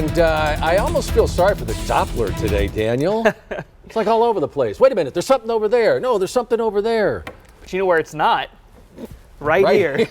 And I almost feel sorry for the Doppler today, Daniel. It's like all over the place. Wait a minute, there's something over there. No, there's something over there. But you know where it's not? Right here.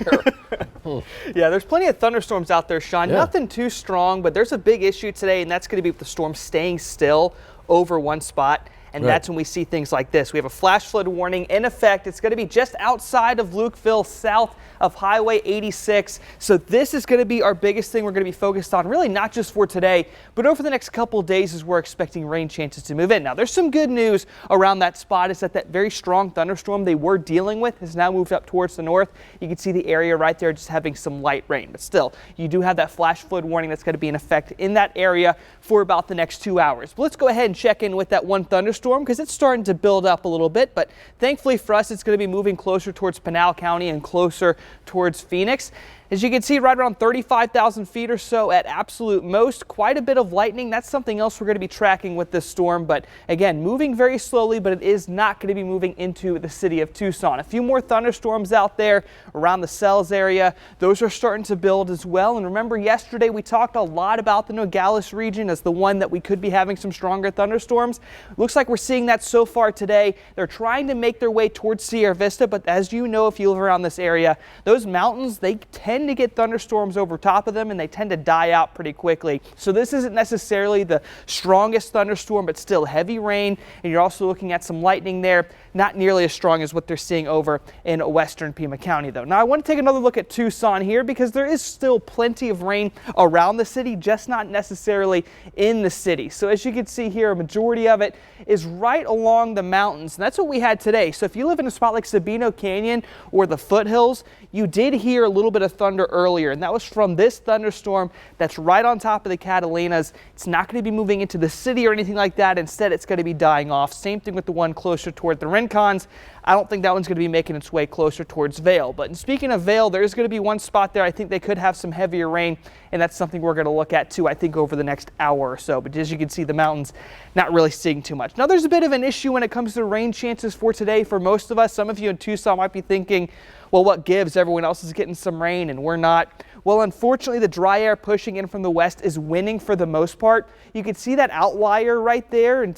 Yeah, there's plenty of thunderstorms out there, Sean. Yeah. Nothing too strong, but there's a big issue today, and that's going to be with the storm staying still over one spot. And that's when we see things like this. We have a flash flood warning in effect. It's going to be just outside of Lukeville, south of Highway 86. So this is going to be our biggest thing we're going to be focused on, really not just for today, but over the next couple of days as we're expecting rain chances to move in. Now, there's some good news around that spot is that very strong thunderstorm they were dealing with has now moved up towards the north. You can see the area right there just having some light rain, but still, you do have that flash flood warning that's going to be in effect in that area for about the next 2 hours. But let's go ahead and check in with that one thunderstorm because it's starting to build up a little bit, but thankfully for us, it's going to be moving closer towards Pinal County and closer towards Phoenix. As you can see, right around 35,000 feet or so at absolute most. Quite a bit of lightning. That's something else we're going to be tracking with this storm. But again, moving very slowly, but it is not going to be moving into the city of Tucson. A few more thunderstorms out there around the Sells area. Those are starting to build as well. And remember, yesterday we talked a lot about the Nogales region as the one that we could be having some stronger thunderstorms. Looks like we're seeing that so far today. They're trying to make their way towards Sierra Vista, but as you know, if you live around this area, those mountains, they tend to get thunderstorms over top of them and they tend to die out pretty quickly. So this isn't necessarily the strongest thunderstorm, but still heavy rain. And you're also looking at some lightning there, not nearly as strong as what they're seeing over in western Pima County though. Now I want to take another look at Tucson here because there is still plenty of rain around the city, just not necessarily in the city. So as you can see here, a majority of it is right along the mountains. And that's what we had today. So if you live in a spot like Sabino Canyon or the foothills, you did hear a little bit of thunder earlier, and that was from this thunderstorm that's right on top of the Catalinas. It's not going to be moving into the city or anything like that. Instead, it's going to be dying off. Same thing with the one closer toward the Rincons. I don't think that one's going to be making its way closer towards Vail. But speaking of Vail, there is going to be one spot there I think they could have some heavier rain, and that's something we're going to look at too, I think, over the next hour or so. But as you can see, the mountains not really seeing too much. Now, there's a bit of an issue when it comes to rain chances for today for most of us. Some of you in Tucson might be thinking, well, what gives? Everyone else is getting some rain and we're not. Well, unfortunately, the dry air pushing in from the west is winning for the most part. You can see that outlier right there in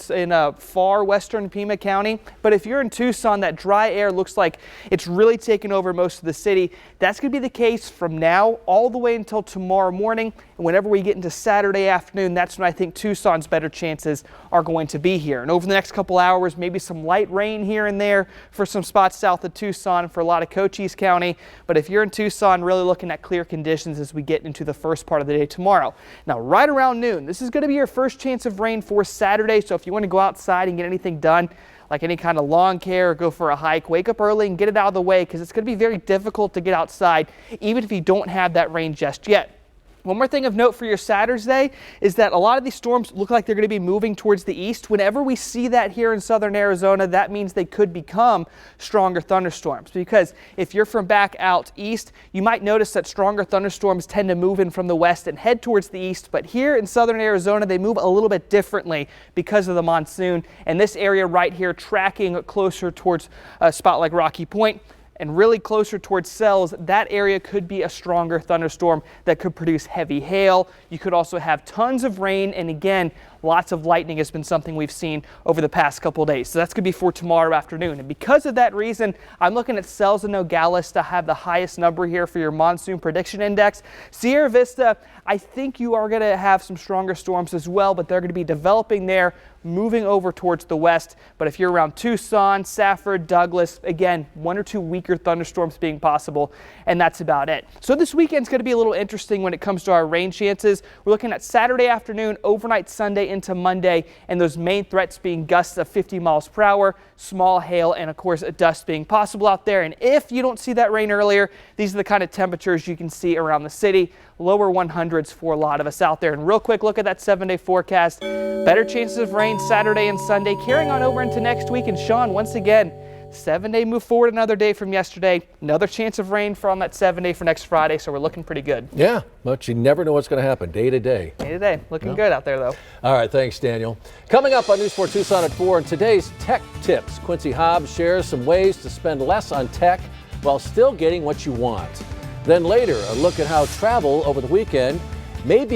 far western Pima County. But if you're in Tucson, that dry air looks like it's really taken over most of the city. That's going to be the case from now all the way until tomorrow morning. And whenever we get into Saturday afternoon, that's when I think Tucson's better chances are going to be here. And over the next couple hours, maybe some light rain here and there for some spots south of Tucson for a lot of Cochise County. But if you're in Tucson, really looking at clear conditions as we get into the first part of the day tomorrow. Now, right around noon, this is going to be your first chance of rain for Saturday. So if you want to go outside and get anything done, like any kind of lawn care or go for a hike, wake up early and get it out of the way because it's going to be very difficult to get outside, even if you don't have that rain just yet. One more thing of note for your Saturday is that a lot of these storms look like they're going to be moving towards the east. Whenever we see that here in southern Arizona, that means they could become stronger thunderstorms. Because if you're from back out east, you might notice that stronger thunderstorms tend to move in from the west and head towards the east. But here in southern Arizona, they move a little bit differently because of the monsoon. And this area right here tracking closer towards a spot like Rocky Point and really closer towards Sells, that area could be a stronger thunderstorm that could produce heavy hail. You could also have tons of rain, and again, lots of lightning has been something we've seen over the past couple of days. So that's going to be for tomorrow afternoon. And because of that reason, I'm looking at Sells and Nogales to have the highest number here for your monsoon prediction index. Sierra Vista, I think you are going to have some stronger storms as well, but they're going to be developing there, moving over towards the west. But if you're around Tucson, Safford, Douglas, again, one or two weaker thunderstorms being possible, and that's about it. So this weekend's going to be a little interesting when it comes to our rain chances. We're looking at Saturday afternoon, overnight Sunday into Monday, and those main threats being gusts of 50 miles per hour, small hail, and of course dust being possible out there. And if you don't see that rain earlier, these are the kind of temperatures you can see around the city. Lower 100s for a lot of us out there. And real quick look at that 7-day forecast. Better chances of rain Saturday and Sunday, carrying on over into next week. And Sean, once again, 7-day move forward another day from yesterday. Another chance of rain on that 7-day for next Friday, so we're looking pretty good. Yeah, but you never know what's going to happen day to day. Day to day. Looking good out there, though. All right, thanks, Daniel. Coming up on News 4 Tucson at 4, in today's Tech Tips, Quincy Hobbs shares some ways to spend less on tech while still getting what you want. Then later, a look at how travel over the weekend may be